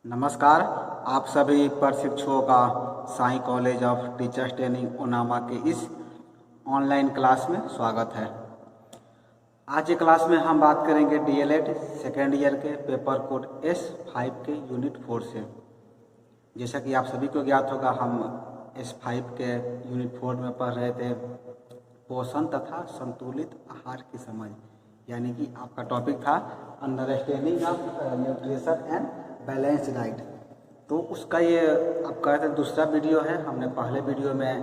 नमस्कार। आप सभी प्रशिक्षुओं का Sai college of teachers training उनामा के इस ऑनलाइन क्लास में स्वागत है। आज की क्लास में हम बात करेंगे डीएलएड सेकेंड ईयर के पेपर कोड S5 के यूनिट 4 से। जैसा कि आप सभी को ज्ञात होगा, हम S5 के यूनिट 4 में पढ़ रहे थे पोषण तथा संतुलित आहार की समझ, यानी कि आपका टॉपिक था understanding of nutrition and balance diet. तो उसका ये आपका दूसरा वीडियो है। हमने पहले वीडियो में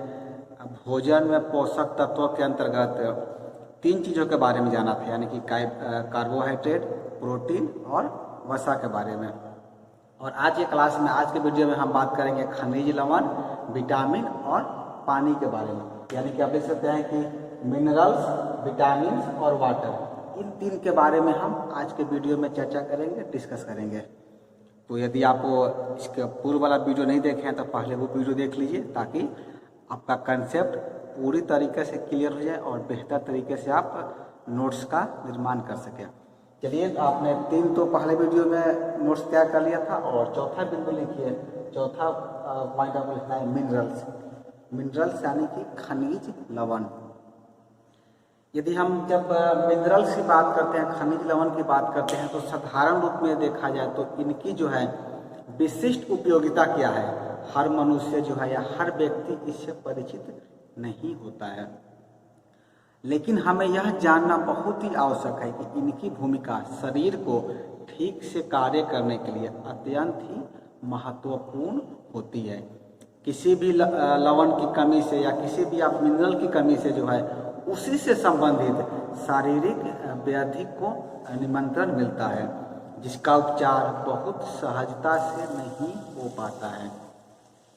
भोजन में पोषक तत्वों के अंतर्गत 3 चीज़ों के बारे में जाना था, यानी कि कार्बोहाइड्रेट, प्रोटीन और वसा के बारे में। और आज के क्लास में, आज के वीडियो में हम बात करेंगे खनिज लवण, विटामिन और पानी के बारे में। यानी कि आप देख सकते हैं कि मिनरल्स, विटामिन और वाटर, इन 3 के बारे में हम आज के वीडियो में चर्चा करेंगे, डिस्कस करेंगे। तो यदि आप इसका पूर्व वाला वीडियो नहीं देखे हैं तो पहले वो वीडियो देख लीजिए, ताकि आपका कंसेप्ट पूरी तरीके से क्लियर हो जाए और बेहतर तरीके से आप नोट्स का निर्माण कर सकें। चलिए, आपने 3 तो पहले वीडियो में नोट्स तैयार कर लिया था, और चौथा बिंदु लिखिए। चौथा पॉइंट आपको लिखना है मिनरल्स। मिनरल्स यानी कि खनिज लवण। यदि हम जब मिनरल्स की बात करते हैं, खनिज लवण की बात करते हैं, तो साधारण रूप में देखा जाए तो इनकी जो है विशिष्ट उपयोगिता क्या है, हर मनुष्य जो है या हर व्यक्ति इससे परिचित नहीं होता है। लेकिन हमें यह जानना बहुत ही आवश्यक है कि इनकी भूमिका शरीर को ठीक से कार्य करने के लिए अत्यंत ही महत्वपूर्ण होती है। किसी भी लवण की कमी से या किसी भी आप मिनरल की कमी से जो है उसी से संबंधित शारीरिक व्याधि को निमंत्रण मिलता है, जिसका उपचार बहुत सहजता से नहीं हो पाता है।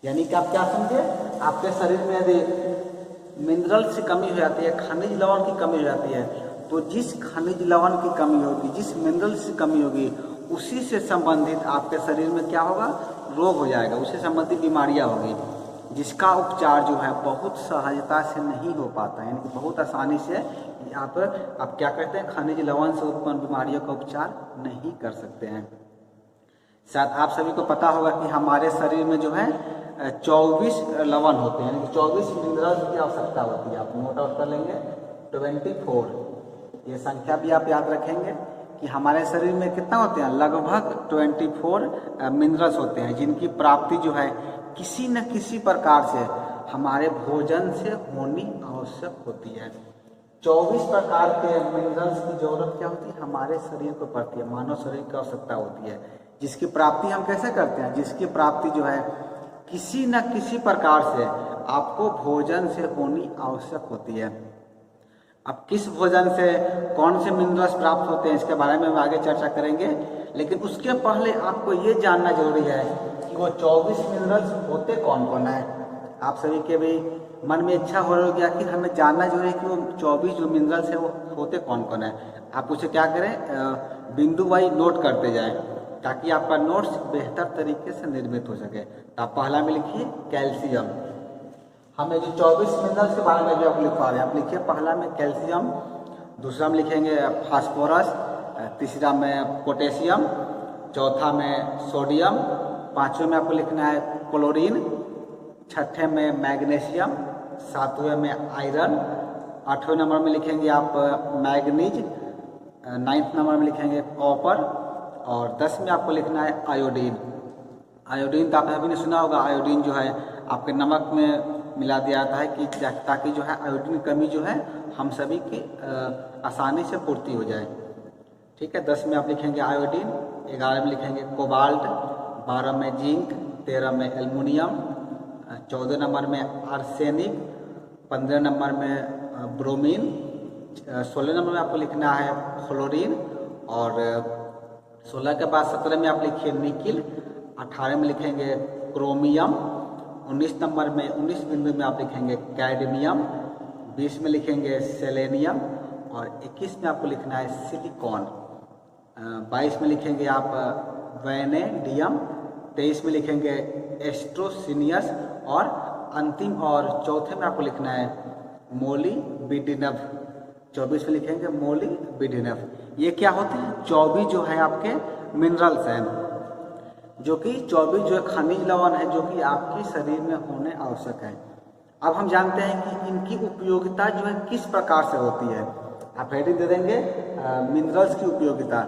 यानी कि आप क्या समझे, आपके शरीर में यदि मिनरल्स की कमी हो जाती है, खनिज लवण की कमी हो जाती है, तो जिस खनिज लवण की कमी होगी, जिस मिनरल्स की कमी होगी, उसी से संबंधित आपके शरीर में क्या होगा, रोग हो जाएगा, उससे संबंधित बीमारियां होगी, जिसका उपचार जो है बहुत सहजता से नहीं हो पाता है। यानी कि बहुत आसानी से आप क्या कहते हैं, खनिज लवण से उत्पन्न बीमारियों का उपचार नहीं कर सकते हैं। शायद आप सभी को पता होगा कि हमारे शरीर में जो है 24 लवण होते हैं, यानी कि 24 मिनरल्स की आवश्यकता होती है। आप नोट आउट कर लेंगे 24। ये संख्या भी आप याद रखेंगे कि हमारे शरीर में कितना होते हैं, लगभग 24 मिनरल्स होते हैं, जिनकी प्राप्ति जो है किसी न किसी प्रकार से हमारे भोजन से होनी आवश्यक होती है। 24 प्रकार के मिनरल्स की जरूरत क्या होती है, हमारे शरीर को पड़ती है, मानव शरीर की आवश्यकता होती है, जिसकी प्राप्ति हम कैसे करते हैं, जिसकी प्राप्ति जो है किसी न किसी प्रकार से आपको भोजन से होनी आवश्यक होती है। अब किस भोजन से कौन से मिनरल्स प्राप्त होते हैं, इसके बारे में हम आगे चर्चा करेंगे। लेकिन उसके पहले आपको ये जानना जरूरी है कि वो 24 मिनरल्स होते कौन कौन है। आप सभी के भी मन में इच्छा हो रही होगी कि हमें जानना जरूरी है कि वो 24 जो मिनरल्स है वो होते कौन कौन है। आप उसे क्या करें, बिंदु वाइज नोट करते जाएं, ताकि आपका नोट्स बेहतर तरीके से निर्मित हो सके। तो आप पहला में लिखिए कैल्शियम। हमें जो 24 मिनरल्स के बारे में भी आप लिखवा रहे हैं, आप लिखिए पहला में कैल्शियम, दूसरा में लिखेंगे फास्फोरस, तीसरा में पोटेशियम, चौथा में सोडियम, पांचवें में आपको लिखना है क्लोरीन, छठे में मैग्नीशियम, सातवें में आयरन, आठवें नंबर में लिखेंगे आप मैग्नीज, 9th नंबर में लिखेंगे कॉपर, और 10 में आपको लिखना है आयोडीन। आयोडीन तो आप सभी ने सुना होगा, आयोडीन जो है आपके नमक में मिला दिया जाता है कि ताकि जो है आयोडीन की कमी जो है हम सभी की आसानी से पूर्ति हो जाए। ठीक है, 10 में आप लिखेंगे आयोडीन, 11 में लिखेंगे कोबाल्ट, 12 में जिंक, 13 में एल्युमिनियम, 14 नंबर में आर्सेनिक, 15 नंबर में ब्रोमीन, 16 नंबर में आपको लिखना है फ्लोरीन, और 16 के बाद 17 में आप लिखिए निकिल, 18 में लिखेंगे क्रोमियम, 19 नंबर में 19 बिंदु में आप लिखेंगे कैडमियम, 20 में लिखेंगे सेलेनियम, और 21 में आपको लिखना है सिलिकॉन, 22 में लिखेंगे आप वैनेडियम, 23 में लिखेंगे एस्ट्रोसिनियस, और अंतिम और चौथे में आपको लिखना है मोलिबिडिनव, 24 में लिखेंगे मोलिबिडिनव। ये क्या होते हैं, 24 जो है आपके मिनरल्स हैं। जो कि 24 जो खनिज लवण है जो कि आपके शरीर में होने आवश्यक है। अब हम जानते हैं कि इनकी उपयोगिता जो है किस प्रकार से होती है। आप हेडिंग दे देंगे मिनरल्स की उपयोगिता।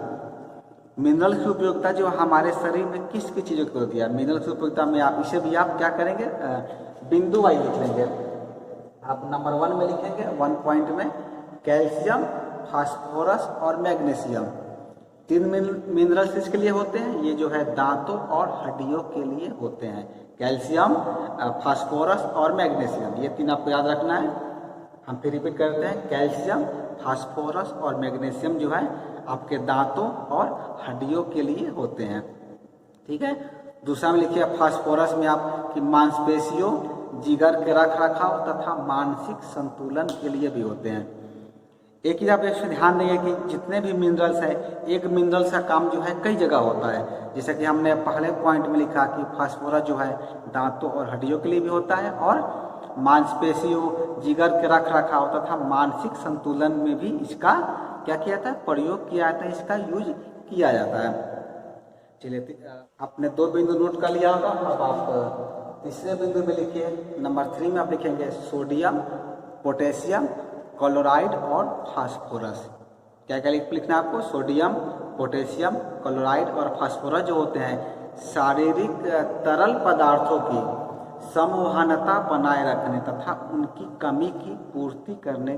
मिनरल्स की उपयोगिता जो हमारे शरीर में किस किस चीज़ों की होती है। मिनरल्स की उपयोगिता में आप इसे भी आप क्या करेंगे, बिंदु वाइज लिख लेंगे। आप नंबर 1 में लिखेंगे 1 पॉइंट में कैल्शियम, फास्फोरस और मैग्नीशियम। 3 मिनरल्स इसके लिए होते हैं, ये जो है दांतों और हड्डियों के लिए होते हैं। कैल्शियम, फास्फोरस और मैग्नीशियम, ये 3 आपको याद रखना है। हम फिर रिपीट करते हैं, कैल्शियम, फास्फोरस और मैग्नीशियम जो है आपके दांतों और हड्डियों के लिए होते हैं। ठीक है। दूसरा में लिखिए फास्फोरस में आपकी मांसपेशियों, जिगर के रख रखाव तथा मानसिक संतुलन के लिए भी होते हैं। एक ही आप इसमें ध्यान देंगे कि जितने भी मिनरल्स है, एक मिनरल्स का काम जो है कई जगह होता है। जैसे कि हमने पहले पॉइंट में लिखा कि फास्फोरस जो है दांतों और हड्डियों के लिए भी होता है और मांसपेशियों, जिगर के रख रखाव तथा मानसिक संतुलन में भी इसका क्या किया जाता है, प्रयोग किया जाता है, इसका यूज किया जाता है। चलिए आपने 2 बिंदु नोट कर लिया होगा। अब आप तीसरे बिंदु में लिखिए, नंबर 3 में आप लिखेंगे सोडियम, पोटेशियम, क्लोराइड और फास्फोरस। क्या क्या लिखना है आपको, सोडियम, पोटेशियम, क्लोराइड और फास्फोरस जो होते हैं शारीरिक तरल पदार्थों की संवहनता बनाए रखने तथा उनकी कमी की पूर्ति करने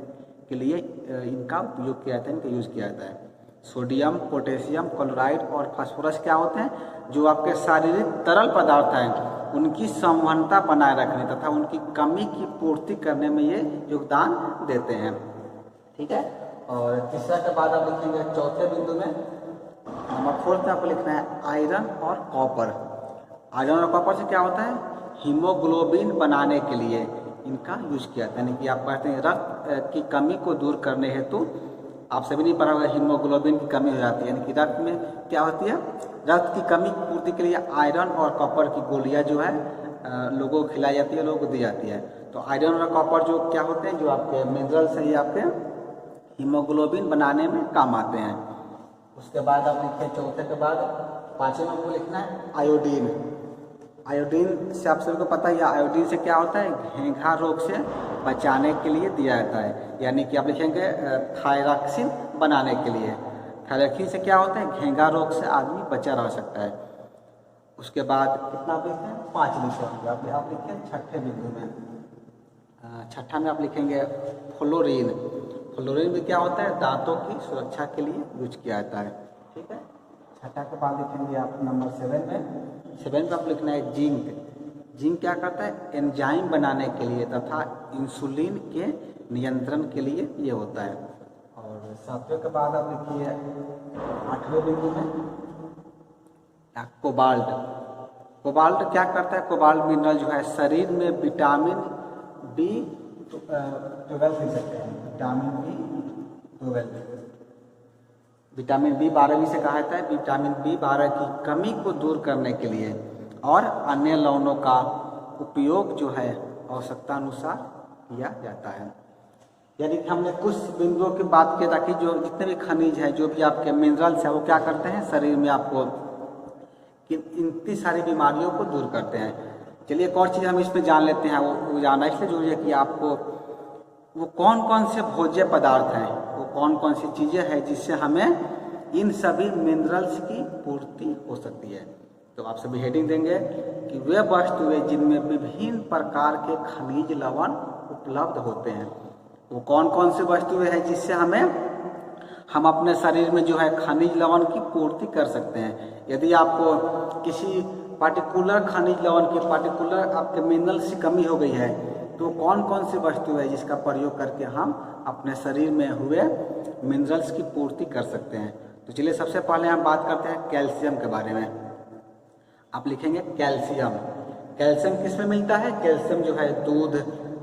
के लिए इनका उपयोग किया जाता है, इनका यूज किया जाता है। सोडियम, पोटेशियम, क्लोराइड और फास्फोरस क्या होते हैं, जो आपके शारीरिक तरल पदार्थ हैं उनकी संवहनता बनाए रखने तथा उनकी कमी की पूर्ति करने में ये योगदान देते हैं। ठीक है। और तीसरा के बाद आप लिखेंगे चौथे बिंदु में, नंबर 4 में आपको लिखना है आयरन और कॉपर। आयरन और कॉपर से क्या होता है, हीमोग्लोबिन बनाने के लिए इनका यूज किया जाता है। यानी कि आप कहते हैं रक्त की कमी को दूर करने हेतु, आप सभी नहीं पढ़ा होगा, हीमोग्लोबिन की कमी हो जाती है। यानी कि रक्त में क्या होती है, रक्त की कमी की पूर्ति के लिए आयरन और कॉपर की गोलियां जो है लोगों को खिलाई जाती है, लोगों को दी जाती है। तो आयरन और कॉपर जो क्या होते हैं, जो आपके मिनरल्स हैं, ये आपके हीमोग्लोबिन बनाने में काम आते हैं। उसके बाद आप लिखिए चौथे के बाद 5वें में आपको लिखना है आयोडीन। आयोडीन से आप सभी को पता है, आयोडीन से क्या होता है, घेंघा रोग से बचाने के लिए दिया जाता है। यानी कि आप लिखेंगे थायरॉक्सिन बनाने के लिए। थायरॉक्सिन से क्या होता है, घेंघा रोग से आदमी बचा रह सकता है। उसके बाद कितना आप लिखते हैं, 5 लिखे आप लिखें छठे बिंदु में। छठा में आप लिखेंगे फ्लोरीन। फ्लोरीन भी क्या होता है, दांतों की सुरक्षा के लिए यूज किया जाता है। ठीक है। छठा के बाद लिखेंगे आप नंबर 7 में। 7 में आप लिखना है जिंक। जिंक क्या करता है, एंजाइम बनाने के लिए तथा इंसुलिन के नियंत्रण के लिए ये होता है। और 7वें के बाद आप लिखिए 8वें बिंदु में कोबाल्ट। कोबाल्ट क्या करता है, कोबाल्ट मिनरल जो है शरीर में विटामिन B12 लिख सकते हैं, विटामिन B12। विटामिन B12 से कहा जाता है, विटामिन B12 की कमी को दूर करने के लिए और अन्य लवणों का उपयोग जो है आवश्यकता अनुसार किया जाता है। यानी कि हमने कुछ बिंदुओं की बात की ताकि जो जितने भी खनिज हैं, जो भी आपके मिनरल्स हैं, वो क्या करते हैं शरीर में आपको इतनी सारी बीमारियों को दूर करते हैं। चलिए एक और चीज़ हम इसमें जान लेते हैं, वो जानना इसलिए जरूरी है कि आपको वो कौन कौन से भोज्य पदार्थ हैं, वो कौन कौन सी चीज़ें हैं जिससे हमें इन सभी मिनरल्स की पूर्ति हो सकती है। तो आप सभी हेडिंग देंगे कि वे वस्तुएं जिनमें विभिन्न प्रकार के खनिज लवण उपलब्ध होते हैं। वो कौन कौन सी वस्तुएं हैं जिससे हम अपने शरीर में जो है खनिज लवण की पूर्ति कर सकते हैं। यदि आपको किसी पार्टिकुलर खनिज लवण की, पार्टिकुलर आपके मिनरल्स की कमी हो गई है, तो कौन कौन सी वस्तु है जिसका प्रयोग करके हम अपने शरीर में हुए मिनरल्स की पूर्ति कर सकते हैं। तो चलिए सबसे पहले हम बात करते हैं कैल्शियम के बारे में। आप लिखेंगे कैल्शियम। कैल्शियम किस में मिलता है, कैल्शियम जो है दूध,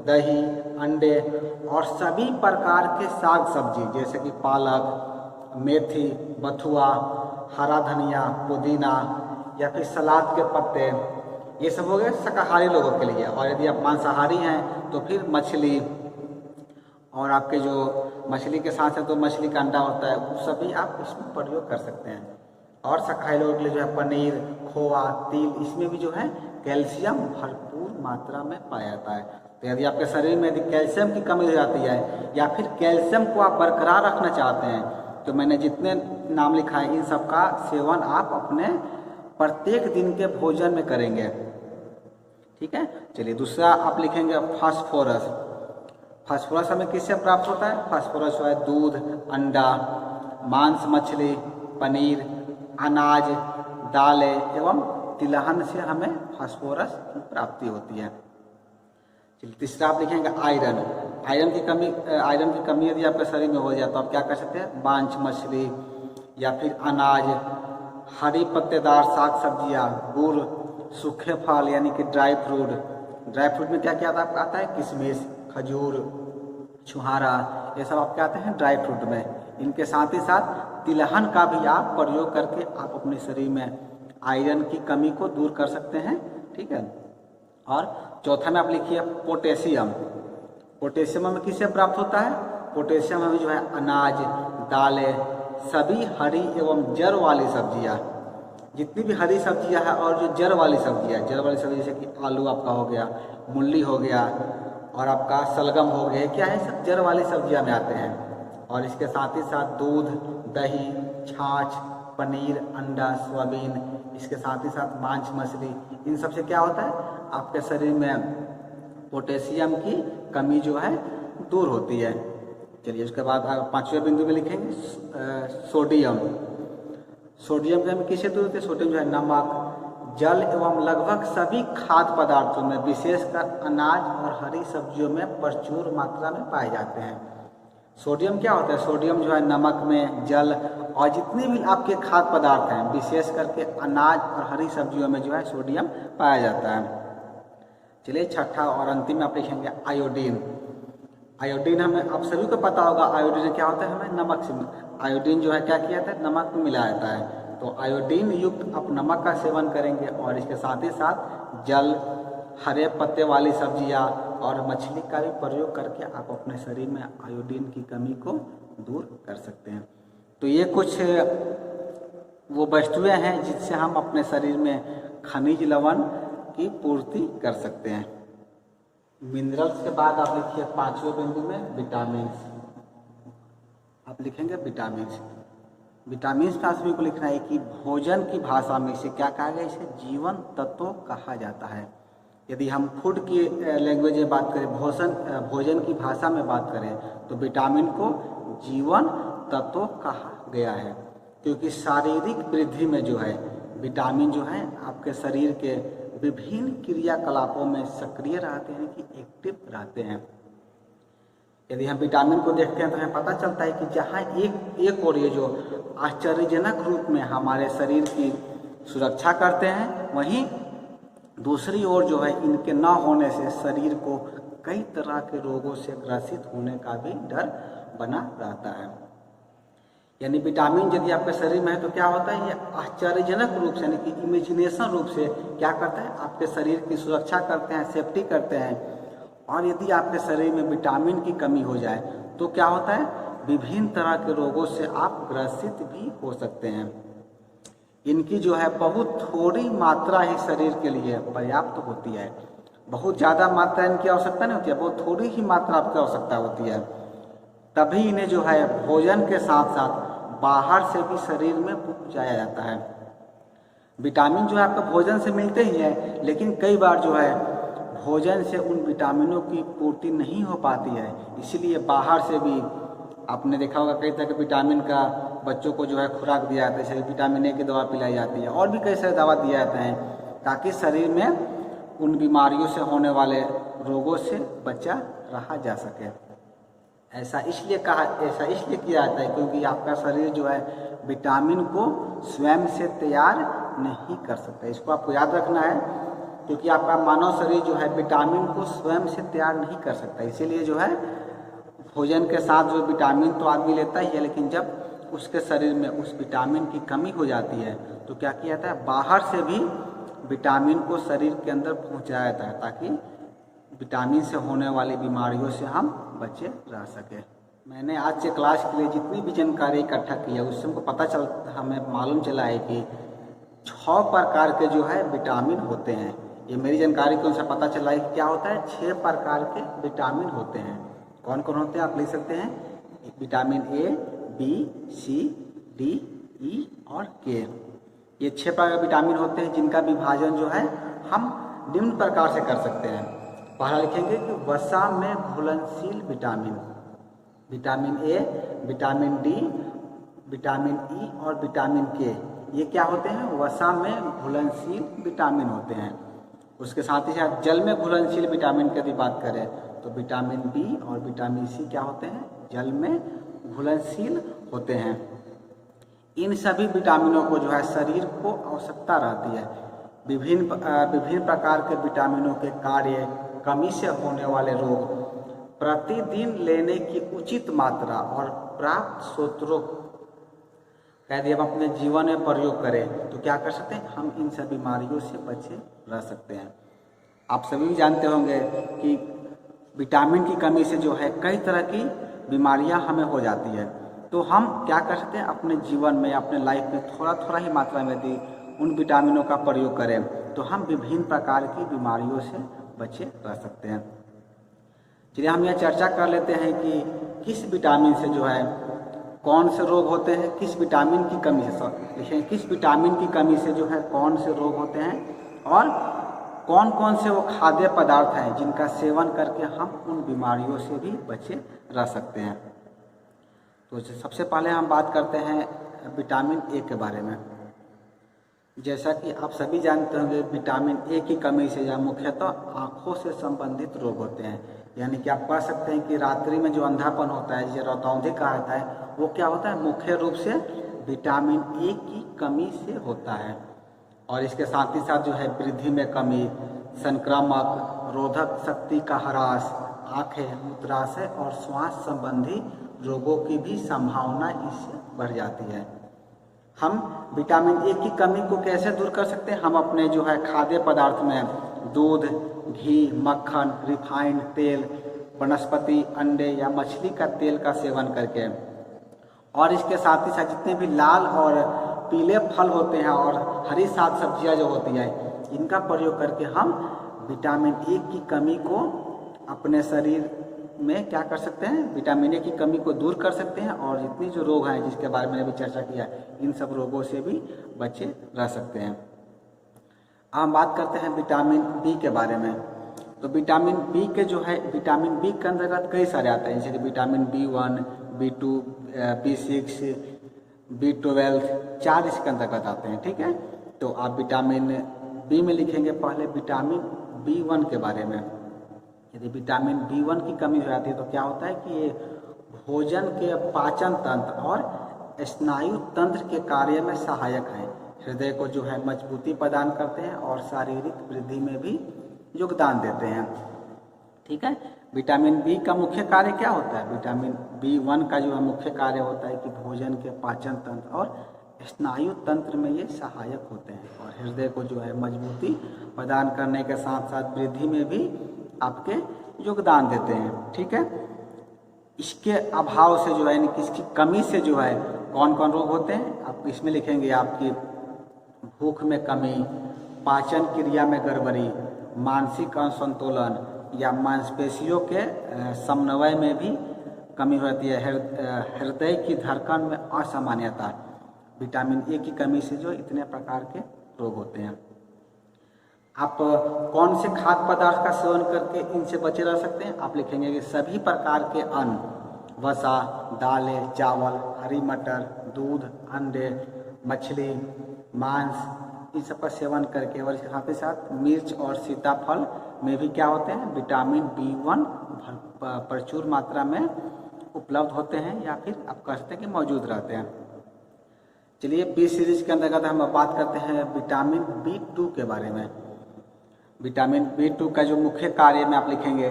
दही, अंडे और सभी प्रकार के साग सब्जी जैसे कि पालक, मेथी, बथुआ, हरा धनिया, पुदीना या फिर सलाद के पत्ते, ये सब हो गए शाकाहारी लोगों के लिए। और यदि आप मांसाहारी हैं तो फिर मछली, और आपके जो मछली के साथ है तो मछली का अंडा होता है, वो सभी आप इसमें प्रयोग कर सकते हैं। और शाकाहारी लोगों के लिए जो है पनीर, खोआ, तिल, इसमें भी जो है कैल्शियम भरपूर मात्रा में पाया जाता है। तो यदि आपके शरीर में यदि कैल्शियम की कमी हो जाती है या फिर कैल्शियम को आप बरकरार रखना चाहते हैं, तो मैंने जितने नाम लिखा है इन सब का सेवन आप अपने प्रत्येक दिन के भोजन में करेंगे। ठीक है, चलिए दूसरा आप लिखेंगे फास्फोरस। फास्फोरस हमें किससे प्राप्त होता है? फास्फोरस जो है दूध, अंडा, मांस, मछली, पनीर, अनाज, दालें एवं तिलहन से हमें फास्फोरस की प्राप्ति होती है। चलिए तीसरा आप लिखेंगे आयरन। आयरन की कमी यदि आपके शरीर में हो जाए तो आप क्या कर सकते हैं? मांस, मछली या फिर अनाज, हरी पत्तेदार साग सब्जियाँ, गुड़, सूखे फल यानी कि ड्राई फ्रूट में क्या क्या आता है? किशमिश, खजूर, छुहारा, ये सब आपके आते हैं ड्राई फ्रूट में। इनके साथ ही साथ तिलहन का भी आप प्रयोग करके आप अपने शरीर में आयरन की कमी को दूर कर सकते हैं। ठीक है, और चौथा में आप लिखिए पोटेशियम। पोटेशियम हमें किससे प्राप्त होता है? पोटेशियम हमें जो है अनाज, दालें, सभी हरी एवं जड़ वाली सब्जियाँ, जितनी भी हरी सब्जियाँ हैं और जो जड़ वाली सब्जी जैसे कि आलू आपका हो गया, मूली हो गया और आपका सलगम हो गया, क्या है? सब जड़ वाली सब्जियाँ में आते हैं। और इसके साथ ही साथ दूध, दही, छाछ, पनीर, अंडा, सोयाबीन, इसके साथ ही साथ मांस, मछली, इन सब से क्या होता है? आपके शरीर में पोटेशियम की कमी जो है दूर होती है। चलिए उसके बाद पांचवें बिंदु में लिखेंगे सोडियम। सोडियम की हमें किससे दूर होती है? सोडियम जो है नमक, जल एवं लगभग सभी खाद्य पदार्थों में, विशेषकर अनाज और हरी सब्जियों में प्रचुर मात्रा में पाए जाते हैं। सोडियम क्या होता है? सोडियम जो है नमक में, जल और जितने भी आपके खाद्य पदार्थ हैं, विशेष करके अनाज और हरी सब्जियों में जो है सोडियम पाया जाता है। चलिए छठा और अंतिम में आप लिखेंगे आयोडीन। आयोडीन हमें आप सभी को पता होगा, आयोडीन क्या होता है? हमें नमक से आयोडीन जो है क्या किया जाता है? नमक में मिलाया जाता है। तो आयोडीन युक्त आप नमक का सेवन करेंगे और इसके साथ ही साथ जल, हरे पत्ते वाली सब्जियां और मछली का भी प्रयोग करके आप अपने शरीर में आयोडीन की कमी को दूर कर सकते हैं। तो ये कुछ वो वस्तुएं हैं जिससे हम अपने शरीर में खनिज लवण की पूर्ति कर सकते हैं। मिनरल्स के बाद आप लिखिए पांचवें बिंदु में विटामिन। आप लिखेंगे विटामिन। विटामिन का सभी को लिखना है कि भोजन की भाषा में इसे क्या कहा गया? इसे जीवन तत्व कहा जाता है। यदि हम फूड की लैंग्वेज में बात करें, भोजन की भाषा में बात करें, तो विटामिन को जीवन तत्व कहा गया है, क्योंकि शारीरिक वृद्धि में जो है विटामिन जो है आपके शरीर के विभिन्न क्रियाकलापों में सक्रिय रहते हैं कि एक्टिव रहते हैं। यदि हम विटामिन को देखते हैं तो हमें पता चलता है कि जहाँ एक और ये जो आश्चर्यजनक रूप में हमारे शरीर की सुरक्षा करते हैं, वहीं दूसरी ओर जो है इनके न होने से शरीर को कई तरह के रोगों से ग्रसित होने का भी डर बना रहता है। यानी विटामिन यदि आपके शरीर में है तो क्या होता है? ये आश्चर्यजनक रूप से यानी कि इमेजिनेशन रूप से क्या करता है? आपके शरीर की सुरक्षा करते हैं, सेफ्टी करते हैं। और यदि आपके शरीर में विटामिन की कमी हो जाए तो क्या होता है? विभिन्न तरह के रोगों से आप ग्रसित भी हो सकते हैं। इनकी जो है बहुत थोड़ी मात्रा ही शरीर के लिए पर्याप्त होती है। बहुत ज़्यादा मात्रा इनकी आवश्यकता नहीं होती है, बहुत थोड़ी ही मात्रा आपकी आवश्यकता होती है। तभी इन्हें जो है भोजन के साथ साथ बाहर से भी शरीर में पहुँचाया जाता है। विटामिन जो है आपका भोजन से मिलते ही है, लेकिन कई बार जो है भोजन से उन विटामिनों की पूर्ति नहीं हो पाती है, इसलिए बाहर से भी आपने देखा होगा कई तरह के विटामिन का बच्चों को जो है खुराक दिया जाता है, जैसे विटामिन ए की दवा पिलाई जाती है और भी कई सारे दवा दिया जाते हैं ताकि शरीर में उन बीमारियों से होने वाले रोगों से बचा रहा जा सके। ऐसा इसलिए किया जाता है क्योंकि आपका शरीर जो है विटामिन को स्वयं से तैयार नहीं कर सकता। इसको आपको याद रखना है, क्योंकि आपका मानव शरीर जो है विटामिन को स्वयं से तैयार नहीं कर सकता। इसीलिए जो है भोजन के साथ जो विटामिन तो आदमी लेता ही है, लेकिन जब उसके शरीर में उस विटामिन की कमी हो जाती है तो क्या किया जाता है? बाहर से भी विटामिन को शरीर के अंदर पहुंचाया जाता है ताकि विटामिन से होने वाली बीमारियों से हम बचे रह सकें। मैंने आज से क्लास के लिए जितनी भी जानकारी इकट्ठा की है उससे हमको हमें मालूम चला है कि 6 प्रकार के जो है विटामिन होते हैं। ये मेरी जानकारी के अनुसार पता चला है कि क्या होता है, 6 प्रकार के विटामिन होते हैं। कौन कौन होते हैं आप लिख सकते हैं, vitamin A, B, C, D, E और के। ये 6 प्रकार के विटामिन होते हैं जिनका विभाजन जो है हम निम्न प्रकार से कर सकते हैं। पहला लिखेंगे कि वसा में घुलनशील vitamin, vitamin A, vitamin D, vitamin E और विटामिन के, ये क्या होते हैं, वसा में घुलनशील विटामिन होते हैं। उसके साथ ही साथ जल में घुलनशील विटामिन की यदि बात करें तो विटामिन बी और विटामिन सी क्या होते हैं, जल में घुलनशील होते हैं। इन सभी विटामिनों को जो है शरीर को आवश्यकता रहती है। विभिन्न प्रकार के विटामिनों के कार्य, कमी से होने वाले रोग, प्रतिदिन लेने की उचित मात्रा और प्राप्त स्रोतों यदि हम अपने जीवन में प्रयोग करें तो क्या कर सकते हैं, हम इन सब बीमारियों से बचे रह सकते हैं। आप सभी भी जानते होंगे कि विटामिन की कमी से जो है कई तरह की बीमारियां हमें हो जाती है। तो हम क्या कर सकते हैं, अपने जीवन में, अपने लाइफ में थोड़ा थोड़ा ही मात्रा में यदि उन विटामिनों का प्रयोग करें तो हम विभिन्न प्रकार की बीमारियों से बचे रह सकते हैं। चलिए हम यह चर्चा कर लेते हैं कि किस विटामिन से जो है कौन से रोग होते हैं, किस विटामिन की कमी से देखें, किस विटामिन की कमी से जो है कौन से रोग होते हैं और कौन कौन से वो खाद्य पदार्थ हैं जिनका सेवन करके हम उन बीमारियों से भी बचे रह सकते हैं। तो सबसे पहले हम बात करते हैं विटामिन ए के बारे में। जैसा कि आप सभी जानते होंगे, विटामिन ए की कमी से या मुख्यतः आँखों से संबंधित रोग होते हैं। यानी कि आप कह सकते हैं कि रात्रि में जो अंधापन होता है, जिसे रतौंधी कहा जाता है, वो क्या होता है, मुख्य रूप से विटामिन ए की कमी से होता है। और इसके साथ ही साथ जो है वृद्धि में कमी, संक्रामक रोधक शक्ति का ह्रास, आँखें, मूत्राशय और श्वास संबंधी रोगों की भी संभावना इससे बढ़ जाती है। हम विटामिन ए की कमी को कैसे दूर कर सकते हैं, हम अपने जो है खाद्य पदार्थ में दूध, घी, मक्खन, रिफाइंड तेल, वनस्पति, अंडे या मछली का तेल का सेवन करके, और इसके साथ ही साथ जितने भी लाल और पीले फल होते हैं और हरी साग सब्जियां जो होती है, इनका प्रयोग करके हम विटामिन ए की कमी को अपने शरीर में क्या कर सकते हैं, विटामिन ए की कमी को दूर कर सकते हैं और जितनी जो रोग हैं जिसके बारे में मैंने अभी चर्चा किया, इन सब रोगों से भी बचे रह सकते हैं। हम बात करते हैं विटामिन बी के बारे में। तो विटामिन बी के जो है, विटामिन बी के अंतर्गत कई सारे आते हैं, जैसे कि vitamin B1, B2, B6, B12, 4 इसके अंतर्गत आते हैं। ठीक है, तो आप विटामिन बी में लिखेंगे पहले विटामिन B1 के बारे में। यदि विटामिन B1 की कमी हो जाती है तो क्या होता है कि ये भोजन के पाचन तंत्र और स्नायु तंत्र के कार्य में सहायक है, हृदय को जो है मजबूती प्रदान करते हैं और शारीरिक वृद्धि में भी योगदान देते हैं। ठीक है, विटामिन बी का मुख्य कार्य क्या होता है, विटामिन B1 का जो है मुख्य कार्य होता है कि भोजन के पाचन तंत्र और स्नायु तंत्र में ये सहायक होते हैं और हृदय को जो है मजबूती प्रदान करने के साथ साथ वृद्धि में भी आपके योगदान देते हैं। ठीक है, इसके अभाव से जो है, यानी कि इसकी कमी से जो है कौन कौन रोग होते हैं, आप इसमें लिखेंगे आपकी भूख में कमी, पाचन क्रिया में गड़बड़ी, मानसिक असंतुलन या मांसपेशियों के समन्वय में भी कमी होती है, हृदय की धड़कन में असामान्यता। विटामिन ए की कमी से जो इतने प्रकार के रोग होते हैं। आप कौन से खाद्य पदार्थ का सेवन करके इनसे बचे रह सकते हैं, आप लिखेंगे कि सभी प्रकार के अन्न, वसा, दालें, चावल, हरी मटर, दूध, अंडे, मछली, मांस, इन सब का सेवन करके, और इसके साथ ही साथ मिर्च और सीताफल में भी क्या होते हैं, विटामिन B1 प्रचुर मात्रा में उपलब्ध होते हैं या फिर आप कह सकते हैं कि मौजूद रहते हैं। चलिए बी सीरीज के अंतर्गत हम बात करते हैं विटामिन B2 के बारे में। विटामिन B2 का जो मुख्य कार्य में आप लिखेंगे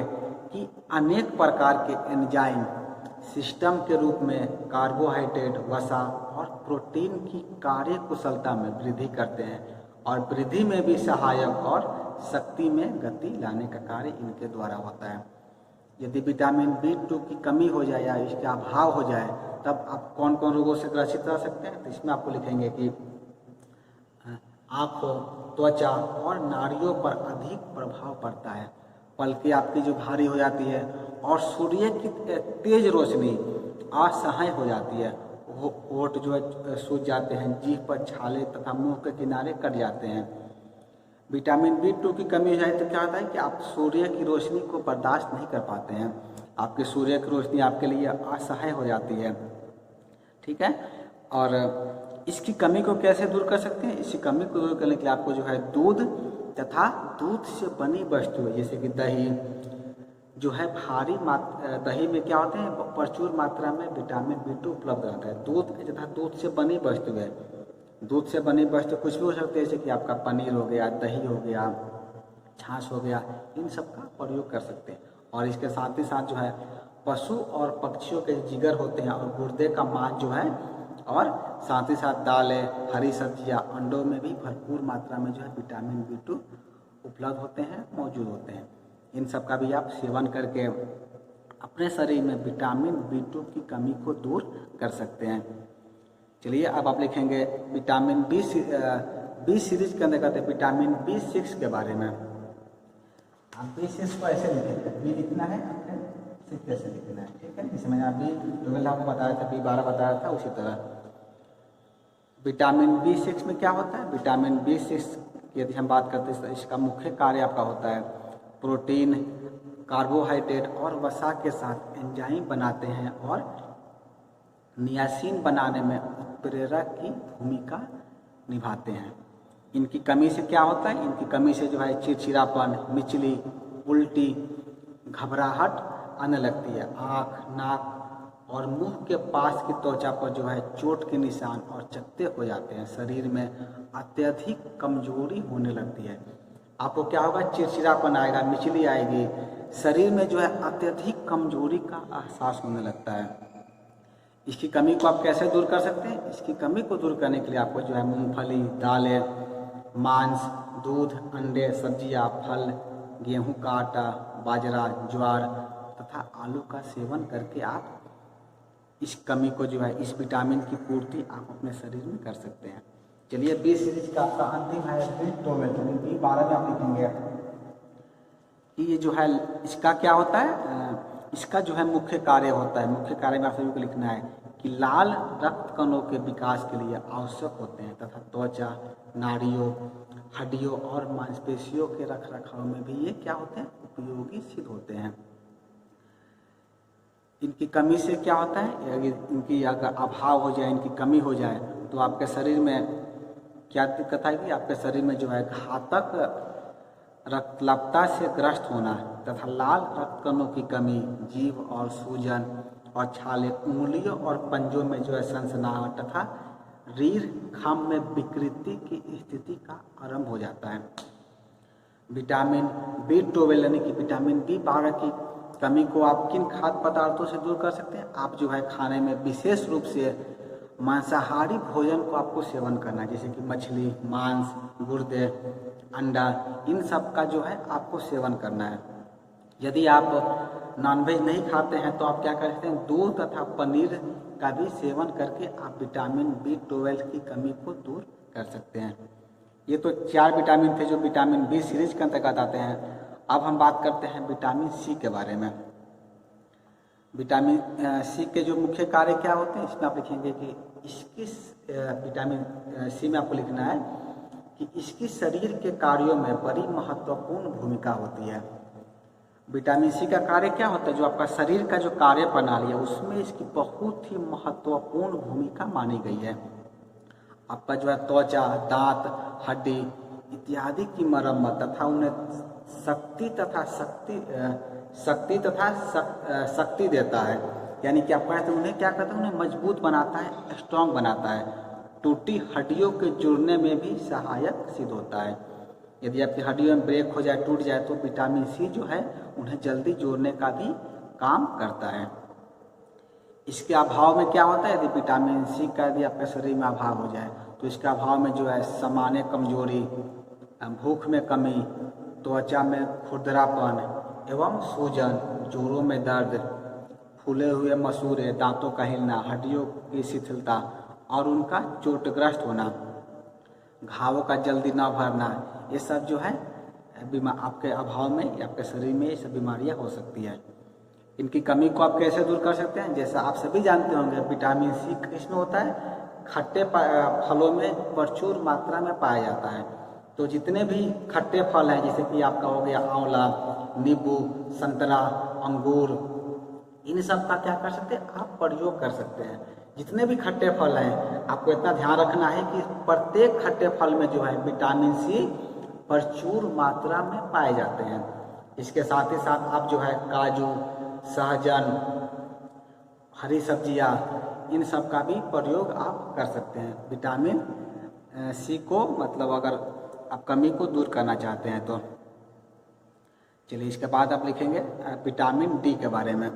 कि अनेक प्रकार के एंजाइम सिस्टम के रूप में कार्बोहाइड्रेट, वसा और प्रोटीन की कार्य कुशलता में वृद्धि करते हैं और वृद्धि में भी सहायक और शक्ति में गति लाने का कार्य इनके द्वारा होता है। यदि विटामिन B2 की कमी हो जाए या इसका अभाव हो जाए तब आप कौन कौन रोगों से ग्रसित रह सकते हैं। तो इसमें आपको लिखेंगे कि आँखों, त्वचा और नाड़ियों पर अधिक प्रभाव पड़ता है, पलकें आपकी जो भारी हो जाती है और सूर्य की तेज रोशनी असह्य हो जाती है, होंठ जो है सूज जाते हैं, जीभ पर छाले तथा मुंह के किनारे कट जाते हैं। विटामिन B2 की कमी हो जाए तो क्या होता है कि आप सूर्य की रोशनी को बर्दाश्त नहीं कर पाते हैं, आपके सूर्य की रोशनी आपके लिए असह्य हो जाती है। ठीक है, और इसकी कमी को कैसे दूर कर सकते हैं। इसी कमी को दूर करने के लिए आपको जो है दूध तथा दूध से बनी वस्तुएं जैसे कि दही जो है दही में क्या होते हैं, प्रचुर मात्रा में विटामिन B2 उपलब्ध रहता है। दूध तथा दूध से बनी वस्तुएं, दूध से बनी वस्तु कुछ भी हो सकती है, जैसे कि आपका पनीर हो गया, दही हो गया, छाछ हो गया, इन सब का प्रयोग कर सकते हैं। और इसके साथ ही साथ जो है पशु और पक्षियों के जिगर होते हैं और गुर्दे का मांस जो है, और साथ ही साथ दालें, हरी सब्जियां, अंडों में भी भरपूर मात्रा में जो है विटामिन B2 उपलब्ध होते हैं, मौजूद होते हैं। इन सब का भी आप सेवन करके अपने शरीर में विटामिन B2 की कमी को दूर कर सकते हैं। चलिए अब आप लिखेंगे विटामिन बी सीरीज के अंतर्गत विटामिन B6 के बारे में। आप B6 को ऐसे लिखेंगे, बी लिखना है, आपने 6 कैसे लिखना है। ठीक है, जैसे मैंने अभी ट्वेल्व आपको बताया था, B12 बताया था, उसी तरह विटामिन B6 में क्या होता है। विटामिन B6 यदि हम बात करते हैं तो इसका मुख्य कार्य आपका होता है प्रोटीन, कार्बोहाइड्रेट और वसा के साथ एंजाइम बनाते हैं और नियासिन बनाने में उत्प्रेरक की भूमिका निभाते हैं। इनकी कमी से क्या होता है, इनकी कमी से जो है चिड़चिड़ापन, मिचली, उल्टी, घबराहट आने लगती है। आँख, नाक और मुंह के पास की त्वचा पर जो है चोट के निशान और चकत्ते हो जाते हैं। शरीर में अत्यधिक कमजोरी होने लगती है। आपको क्या होगा, चिड़चिड़ापन आएगा, मिचली आएगी, शरीर में जो है अत्यधिक कमजोरी का एहसास होने लगता है। इसकी कमी को आप कैसे दूर कर सकते हैं। इसकी कमी को दूर करने के लिए आपको जो है मूंगफली, दालें, मांस, दूध, अंडे, सब्जियां, फल, गेहूं का आटा, बाजरा, ज्वार तथा आलू का सेवन करके आप इस कमी को जो है, इस विटामिन की पूर्ति आप अपने शरीर में कर सकते हैं। चलिए B सीरीज का आपका अंतिम है B12, B12 में आप लिखेंगे कि ये जो है इसका क्या होता है, इसका जो है मुख्य कार्य होता है। मुख्य कार्य में आप सभी को लिखना है कि लाल रक्त कणों के विकास के लिए आवश्यक होते हैं तथा त्वचा, नाड़ियों, हड्डियों और मांसपेशियों के रखरखाव में भी ये क्या होते हैं, उपयोगी सिद्ध होते हैं। इनकी कमी से क्या होता है, इनकी अगर अभाव हो जाए, इनकी कमी हो जाए तो आपके शरीर में क्या दिक्कत आएगी, आपके शरीर में जो है घातक रक्तल्पता से ग्रस्त होना तथा लाल रक्त कणों की कमी, जीभ और सूजन और छाले, उंगलियों और पंजों में जो है सनसनाहट तथा रीढ़ खाम में विकृति की स्थिति का आरंभ हो जाता है। विटामिन B12 यानी कि विटामिन B12 की कमी को आप किन खाद्य पदार्थों से दूर कर सकते हैं। आप जो है खाने में विशेष रूप से मांसाहारी भोजन को आपको सेवन करना है, जैसे कि मछली, मांस, गुर्दे, अंडा, इन सब का जो है आपको सेवन करना है। यदि आप नॉनवेज नहीं खाते हैं तो आप क्या कर सकते हैं, दूध तथा पनीर का भी सेवन करके आप विटामिन B12 की कमी को दूर कर सकते हैं। ये तो 4 विटामिन थे जो विटामिन B सीरीज के अंतर्गत आते हैं। अब हम बात करते हैं विटामिन C के बारे में। विटामिन C के जो मुख्य कार्य क्या होते हैं, इसमें आप लिखेंगे कि इसकी विटामिन C में आपको लिखना है कि इसकी शरीर के कार्यों में बड़ी महत्वपूर्ण भूमिका होती है। विटामिन C का कार्य क्या होता है, जो आपका शरीर का जो कार्य प्रणाली है उसमें इसकी बहुत ही महत्वपूर्ण भूमिका मानी गई है। आपका जो है त्वचा, दांत, हड्डी इत्यादि की मरम्मत तथा उन्हें शक्ति देता है। यानी कि आप कहते हैं उन्हें क्या करता है, उन्हें मजबूत बनाता है, स्ट्रॉन्ग बनाता है। टूटी हड्डियों के जुड़ने में भी सहायक सिद्ध होता है। यदि आपकी हड्डियों में ब्रेक हो जाए, टूट जाए तो विटामिन C जो है उन्हें जल्दी जोड़ने का भी काम करता है। इसके अभाव में क्या होता है, यदि विटामिन C का यदि आपके शरीर में अभाव हो जाए तो इसके अभाव में जो है सामान्य कमजोरी, भूख में कमी, त्वचा में खुरदरापन, एवं सूजन, जोड़ों में दर्द, फूले हुए मसूड़े, दांतों का हिलना, हड्डियों की शिथिलता और उनका चोटग्रस्त होना, घावों का जल्दी ना भरना, ये सब जो है आपके अभाव में या आपके शरीर में ये सब बीमारियां हो सकती है। इनकी कमी को आप कैसे दूर कर सकते हैं? जैसा आप सभी जानते होंगे, विटामिन सी किसमें होता है? खट्टे फलों में प्रचुर मात्रा में पाया जाता है। तो जितने भी खट्टे फल हैं, जैसे कि आपका हो गया आंवला, नींबू, संतरा, अंगूर, इन सब का क्या कर सकते हैं? आप प्रयोग कर सकते हैं। जितने भी खट्टे फल हैं, आपको इतना ध्यान रखना है कि प्रत्येक खट्टे फल में जो है विटामिन सी प्रचुर मात्रा में पाए जाते हैं। इसके साथ ही साथ आप जो है काजू, सहजन, हरी सब्जियां, इन सब का भी प्रयोग आप कर सकते हैं विटामिन सी को, मतलब अगर आप कमी को दूर करना चाहते हैं तो। चलिए, इसके बाद आप लिखेंगे विटामिन डी के बारे में।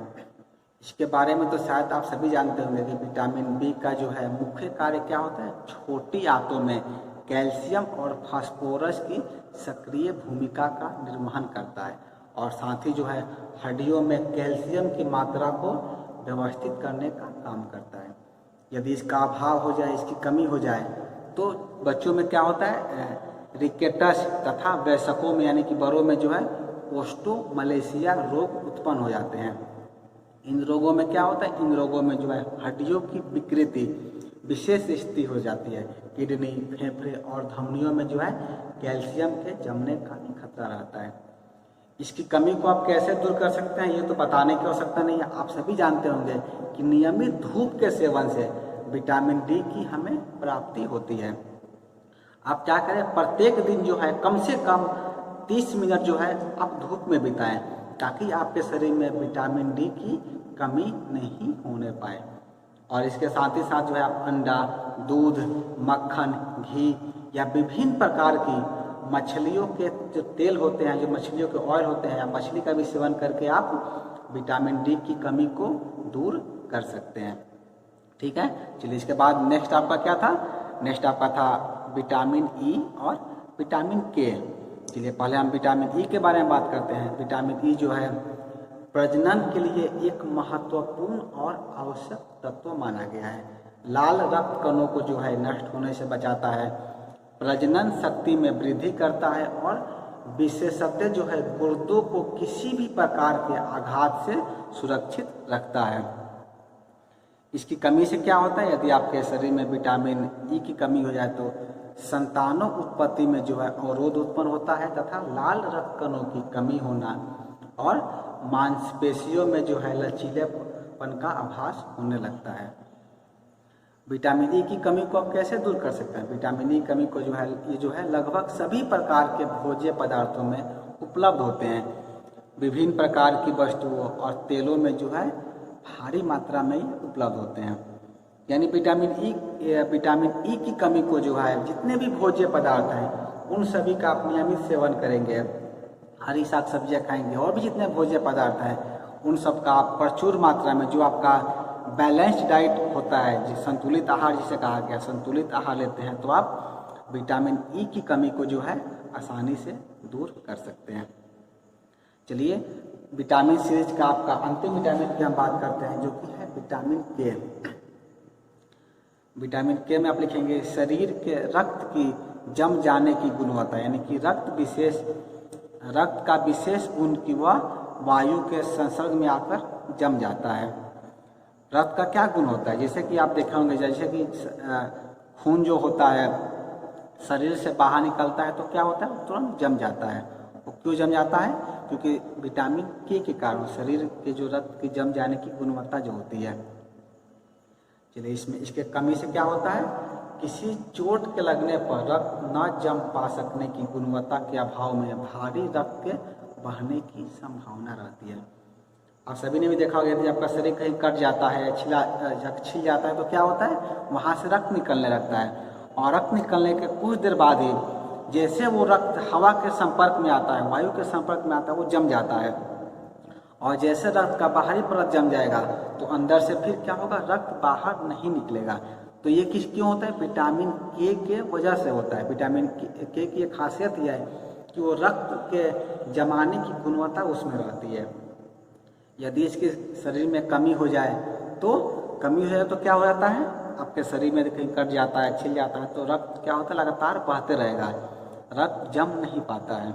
इसके बारे में तो शायद आप सभी जानते होंगे कि विटामिन बी का जो है मुख्य कार्य क्या होता है? छोटी आंतों में कैल्शियम और फास्फोरस की सक्रिय भूमिका का निर्वहन करता है और साथ ही जो है हड्डियों में कैल्शियम की मात्रा को व्यवस्थित करने का काम करता है। यदि इसका अभाव हो जाए, इसकी कमी हो जाए, तो बच्चों में क्या होता है? रिकेटस तथा वयस्कों में यानी कि बड़ों में जो है ओस्टोमलेशिया रोग उत्पन्न हो जाते हैं। इन रोगों में क्या होता है? इन रोगों में जो है हड्डियों की विकृति विशेष स्थिति हो जाती है। किडनी, फेफड़े और धमनियों में जो है कैल्शियम के जमने का भी खतरा रहता है। इसकी कमी को आप कैसे दूर कर सकते हैं, ये तो बताने की आवश्यकता नहीं है। आप सभी जानते होंगे कि नियमित धूप के सेवन से विटामिन डी की हमें प्राप्ति होती है। आप क्या करें? प्रत्येक दिन जो है कम से कम 30 मिनट जो है आप धूप में बिताएं, ताकि आपके शरीर में विटामिन डी की कमी नहीं होने पाए। और इसके साथ ही साथ जो है आप अंडा, दूध, मक्खन, घी या विभिन्न प्रकार की मछलियों के जो तेल होते हैं, जो मछलियों के ऑयल होते हैं, या मछली का भी सेवन करके आप विटामिन डी की कमी को दूर कर सकते हैं। ठीक है, चलिए इसके बाद नेक्स्ट आपका क्या था? नेक्स्ट आपका था विटामिन ई और विटामिन के। चलिए पहले हम विटामिन ई के बारे में बात करते हैं। विटामिन ई जो है प्रजनन के लिए एक महत्वपूर्ण और आवश्यक तत्व माना गया है। लाल रक्त कणों को जो है नष्ट होने से बचाता है, प्रजनन शक्ति में वृद्धि करता है और विशेषतः जो है गुर्दों को किसी भी प्रकार के आघात से सुरक्षित रखता है। इसकी कमी से क्या होता है? यदि आपके शरीर में विटामिन ई की कमी हो जाए तो संतानों उत्पत्ति में जो है अवरोध उत्पन्न होता है तथा लाल रक्त कणों की कमी होना और मांसपेशियों में जो है लचीलेपन का आभास होने लगता है। विटामिन ई की कमी को आप कैसे दूर कर सकते हैं? विटामिन ई कमी को जो है लगभग सभी प्रकार के भोज्य पदार्थों में उपलब्ध होते हैं। विभिन्न प्रकार की वस्तुओं और तेलों में जो है भारी मात्रा में उपलब्ध होते हैं। यानी विटामिन ई की कमी को जो है जितने भी भोज्य पदार्थ हैं उन सभी का आप नियमित सेवन करेंगे, हरी साग सब्जियाँ खाएंगे और भी जितने भोज्य पदार्थ हैं उन सब का आप प्रचुर मात्रा में, जो आपका बैलेंस्ड डाइट होता है, जो संतुलित आहार जिसे कहा गया, संतुलित आहार लेते हैं तो आप विटामिन ई की कमी को जो है आसानी से दूर कर सकते हैं। चलिए विटामिन सीरीज का आपका अंतिम विटामिन की हम बात करते हैं, जो कि है विटामिन के। विटामिन के में आप लिखेंगे शरीर के रक्त की जम जाने की गुणवत्ता, यानी कि रक्त का विशेष गुण कि वह वायु के संसर्ग में आकर जम जाता है। रक्त का क्या गुण होता है? जैसे कि आप देखे होंगे, जैसे कि खून जो होता है शरीर से बाहर निकलता है तो क्या होता है? तुरंत जम जाता है। वो क्यों जम जाता है? क्योंकि विटामिन के कारण शरीर के जो रक्त की जम जाने की गुणवत्ता जो होती है। चलिए इसके कमी से क्या होता है? किसी चोट के लगने पर रक्त न जम पा सकने की गुणवत्ता के अभाव में भारी रक्त के बहने की संभावना रहती है। आप सभी ने भी देखा होगा, यदि आपका शरीर कहीं कट जाता है, छिल जाता है तो क्या होता है? वहाँ से रक्त निकलने लगता है और रक्त निकलने के कुछ देर बाद ही जैसे वो रक्त हवा के संपर्क में आता है, वायु के संपर्क में आता है, वो जम जाता है। और जैसे रक्त का बाहरी परत जम जाएगा तो अंदर से फिर क्या होगा? रक्त बाहर नहीं निकलेगा। तो ये क्यों होता है? विटामिन के वजह से होता है। विटामिन के की एक खासियत यह है कि वो रक्त के जमाने की गुणवत्ता उसमें रहती है। यदि इसके शरीर में कमी हो जाए तो क्या हो जाता है, आपके शरीर में कहीं कट जाता है, छिल जाता है, तो रक्त क्या होता है, लगातार बहते रहेगा, रक्त जम नहीं पाता है।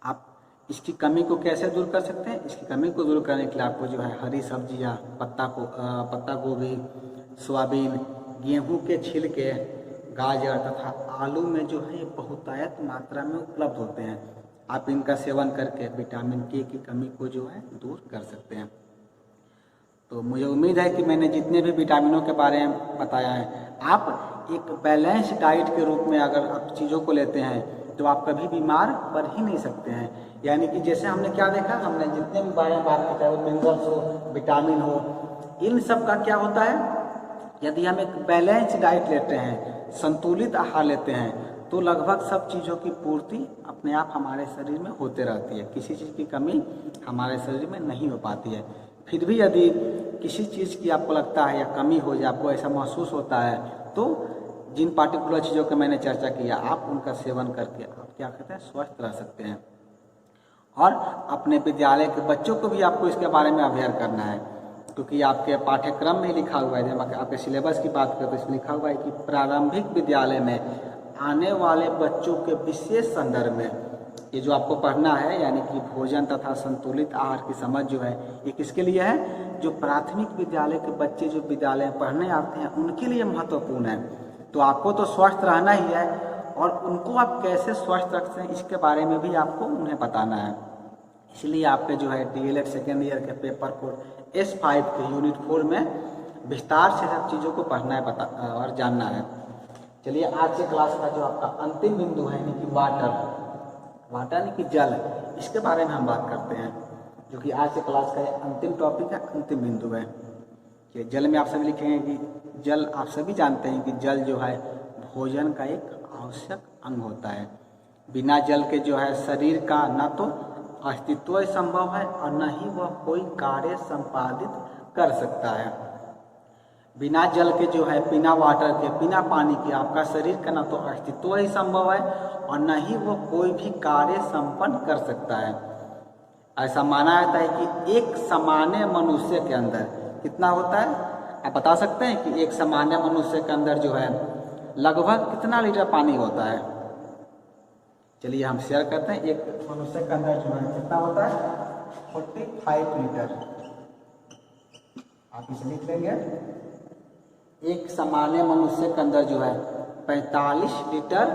आप इसकी कमी को कैसे दूर कर सकते हैं? इसकी कमी को दूर करने के लिए आपको जो है हरी सब्जियाँ, पत्ता गोभी, सोयाबीन, गेहूं के छिलके, गाजर तथा आलू में जो है ये बहुतायत मात्रा में उपलब्ध होते हैं। आप इनका सेवन करके विटामिन के की कमी को जो है दूर कर सकते हैं। तो मुझे उम्मीद है कि मैंने जितने भी विटामिनों के बारे में बताया है, आप एक बैलेंस डाइट के रूप में अगर आप चीज़ों को लेते हैं तो आप कभी बीमार पड़ ही नहीं सकते हैं। यानी कि जैसे हमने क्या देखा, हमने जितने भी बारे में बात की, चाहे वो मिनरल्स हो, विटामिन हो, इन सब का क्या होता है, यदि हम एक बैलेंस डाइट लेते हैं, संतुलित आहार लेते हैं, तो लगभग सब चीज़ों की पूर्ति अपने आप हमारे शरीर में होते रहती है। किसी चीज़ की कमी हमारे शरीर में नहीं हो पाती है। फिर भी यदि किसी चीज़ की आपको लगता है या कमी हो जाए, आपको ऐसा महसूस होता है, तो जिन पार्टिकुलर चीज़ों की मैंने चर्चा किया, आप उनका सेवन करके आप क्या कहते हैं, स्वस्थ रह सकते हैं। और अपने विद्यालय के बच्चों को भी आपको इसके बारे में अवेयर करना है, क्योंकि आपके पाठ्यक्रम में लिखा हुआ है, जब आपके सिलेबस की बात करें तो इसमें लिखा हुआ है कि प्रारंभिक विद्यालय में आने वाले बच्चों के विशेष संदर्भ में ये जो आपको पढ़ना है, यानी कि भोजन तथा संतुलित आहार की समझ जो है, ये किसके लिए है, जो प्राथमिक विद्यालय के बच्चे जो विद्यालय में पढ़ने आते हैं उनके लिए महत्वपूर्ण है। तो आपको तो स्वस्थ रहना ही है, और उनको आप कैसे स्वस्थ रखते हैं इसके बारे में भी आपको उन्हें बताना है। इसलिए आपके जो है DLED सेकेंड ईयर के पेपर को S5 के यूनिट 4 में विस्तार से सब चीज़ों को पढ़ना है और जानना है। चलिए आज के क्लास का जो आपका अंतिम बिंदु है, यानी कि वाटर यानी कि जल, इसके बारे में हम बात करते हैं, जो कि आज के क्लास का अंतिम टॉपिक है, अंतिम बिंदु है। कि जल में आप सभी लिखेंगे कि जल, आप सभी जानते हैं कि जल जो है भोजन का एक आवश्यक अंग होता है। बिना जल के जो है शरीर का न तो अस्तित्व संभव है और न ही वह कोई कार्य संपादित कर सकता है। बिना जल के जो है, बिना वाटर के, बिना पानी के आपका शरीर का न तो अस्तित्व ही संभव है और न ही वो कोई भी कार्य संपन्न कर सकता है। ऐसा माना जाता है कि एक सामान्य मनुष्य के अंदर कितना होता है, आप बता सकते हैं कि एक सामान्य मनुष्य के अंदर जो है लगभग कितना लीटर पानी होता है? चलिए हम शेयर करते हैं। एक मनुष्य के अंदर जो है कितना होता है, 45 लीटर। आप इसे लिख लेंगे। एक सामान्य मनुष्य के अंदर जो है 45 लीटर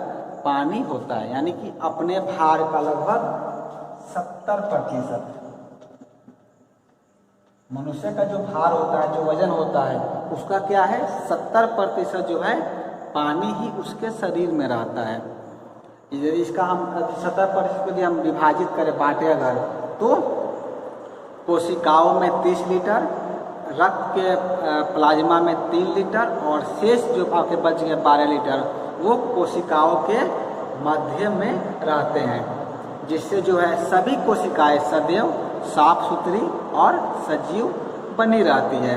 पानी होता है, यानी कि अपने भार का लगभग 70%। मनुष्य का जो भार होता है, जो वजन होता है, उसका क्या है, 70% जो है पानी ही उसके शरीर में रहता है। यदि इसका हम 70% को यदि हम विभाजित करें, बांटे अगर, तो कोशिकाओं में 30 लीटर, रक्त के प्लाज्मा में 3 लीटर और शेष जो आपके बच गए 12 लीटर वो कोशिकाओं के मध्य में रहते हैं, जिससे जो है सभी कोशिकाएं सदैव साफ सुथरी और सजीव बनी रहती है।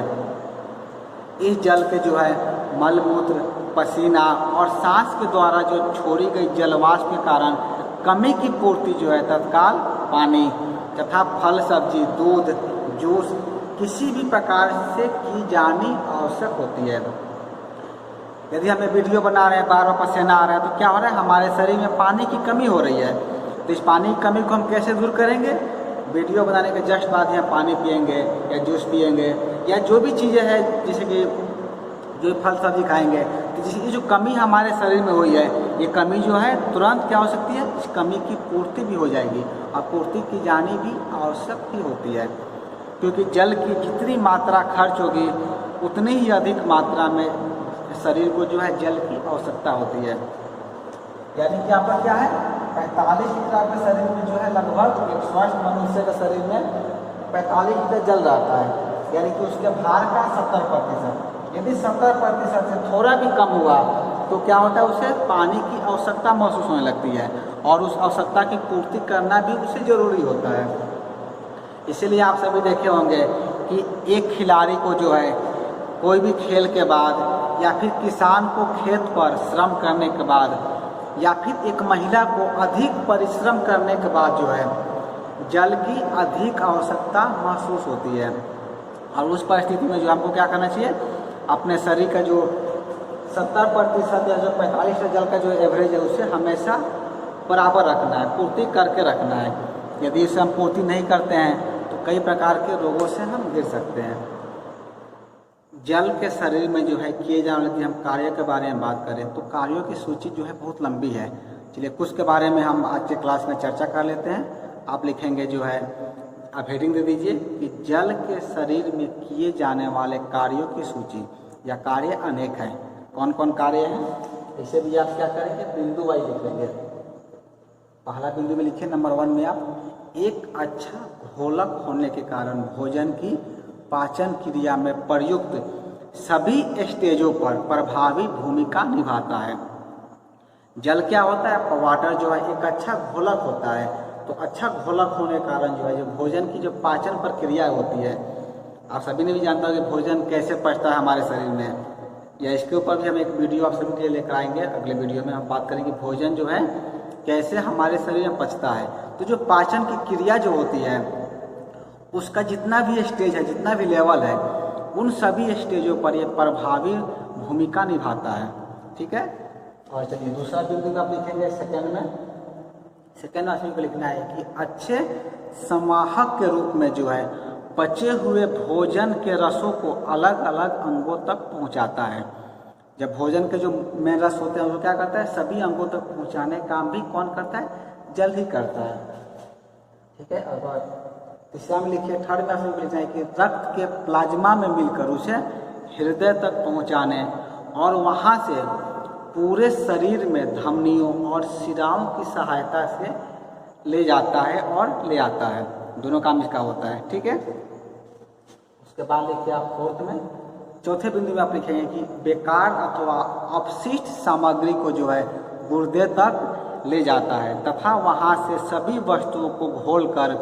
इस जल के जो है मलमूत्र, पसीना और सांस के द्वारा जो छोड़ी गई जलवाष्प के कारण कमी की पूर्ति जो है तत्काल पानी तथा फल सब्जी, दूध, जूस किसी भी प्रकार से की जानी आवश्यक होती है। यदि हमें वीडियो बना रहे हैं, बार बार पसीना आ रहा है, तो क्या हो रहा है, हमारे शरीर में पानी की कमी हो रही है। तो इस पानी की कमी को हम कैसे दूर करेंगे? वीडियो बनाने के जस्ट बाद ही हम पानी पिएंगे या जूस पिएंगे या जो भी चीज़ें हैं, जैसे कि जो फल सब्जी खाएंगे, तो जिसकी जो कमी हमारे शरीर में हुई है, ये कमी जो है तुरंत क्या हो सकती है, इस कमी की पूर्ति भी हो जाएगी और पूर्ति की जानी भी आवश्यक ही होती है, क्योंकि जल की जितनी मात्रा खर्च होगी उतनी ही अधिक मात्रा में शरीर को जो है जल की आवश्यकता होती है। यानी कि आपका क्या है, 45 लीटर आपके शरीर में जो है, लगभग एक स्वस्थ मनुष्य के शरीर में 45 लीटर जल रहता है, यानी कि उसके भार का 70%। यदि 70% से थोड़ा भी कम हुआ तो क्या होता है, उसे पानी की आवश्यकता महसूस होने लगती है और उस आवश्यकता की पूर्ति करना भी उसे जरूरी होता है। इसीलिए आप सभी देखे होंगे कि एक खिलाड़ी को जो है कोई भी खेल के बाद या फिर किसान को खेत पर श्रम करने के बाद या फिर एक महिला को अधिक परिश्रम करने के बाद जो है जल की अधिक आवश्यकता महसूस होती है। और उस परिस्थिति में जो हमको क्या करना चाहिए, अपने शरीर का जो 70% या जो 45 जल का जो एवरेज है उसे हमेशा बराबर रखना है, पूर्ति करके रखना है। यदि इसे हम पूर्ति नहीं करते हैं तो कई प्रकार के रोगों से हम गिर सकते हैं। जल के शरीर में जो है किए जाने वाले हम कार्य के बारे में बात करें तो कार्यों की सूची जो है बहुत लंबी है। चलिए कुछ के बारे में हम आज के क्लास में चर्चा कर लेते हैं। आप लिखेंगे जो है, आप हेडिंग दे दीजिए कि जल के शरीर में किए जाने वाले कार्यों की सूची या कार्य अनेक हैं। कौन कौन कार्य हैं, इसे भी आप क्या करेंगे, बिंदु वाइज लिखेंगे। पहला बिंदु में लिखिए नंबर 1 में आप, एक अच्छा घोलक होने के कारण भोजन की पाचन क्रिया में प्रयुक्त सभी स्टेजों पर प्रभावी भूमिका निभाता है। जल क्या होता है, वाटर जो है एक अच्छा घोलक होता है। तो अच्छा घोलक होने के कारण जो है जो भोजन की जो पाचन प्रक्रिया होती है, आप सभी ने भी जानता हो कि भोजन कैसे पचता है हमारे शरीर में, या इसके ऊपर भी हम एक वीडियो आप सभी के लिए लेकर आएंगे। अगले वीडियो में हम बात करेंगे भोजन जो है कैसे हमारे शरीर में पचता है। तो जो पाचन की क्रिया जो होती है उसका जितना भी स्टेज है, जितना भी लेवल है, उन सभी स्टेजों पर ये प्रभावी भूमिका निभाता है। ठीक है। और चलिए दूसरा बिंदु आप लिखेंगे सेकंड में। सेकंड ऑप्शन को लिखना है कि अच्छे समाहक के रूप में जो है पचे हुए भोजन के रसों को अलग अलग अंगों तक पहुंचाता है। जब भोजन के जो मेन रस होते हैं वो क्या करता है, सभी अंगों तक पहुंचाने का काम भी कौन करता है, जल ही करता है। ठीक है। और तीसरा में लिखिए, थर्ड में आपको लिखना है कि रक्त के प्लाज्मा में मिलकर उसे हृदय तक पहुंचाने और वहां से पूरे शरीर में धमनियों और शिराओं की सहायता से ले जाता है और ले आता है। दोनों काम इसका होता है। ठीक है। उसके बाद देखिए आप फोर्थ में, चौथे बिंदु में आप लिखेंगे कि बेकार अथवा अपशिष्ट सामग्री को जो है गुर्दे तक ले जाता है तथा वहां से सभी वस्तुओं को घोलकर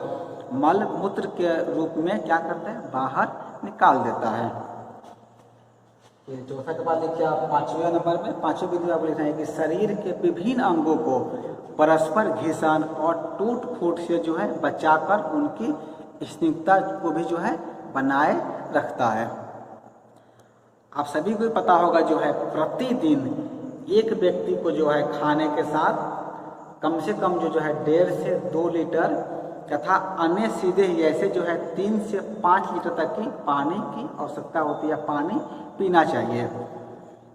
मल मूत्र के रूप में क्या करता है, बाहर निकाल देता है। चौथा के बाद देखिए आप पांचवें नंबर में, पांचवें बिंदु आप लिखना है कि शरीर के विभिन्न अंगों को परस्पर घिसन और टूट फूट से जो है बचाकर उनकी स्निग्धता को भी जो है बनाए रखता है। आप सभी को पता होगा जो है प्रतिदिन एक व्यक्ति को जो है खाने के साथ कम से कम जो है 1.5 से 2 लीटर तथा अन्य सीधे ही ऐसे जो है 3 से 5 लीटर तक की पानी की आवश्यकता होती है। पानी पीना चाहिए।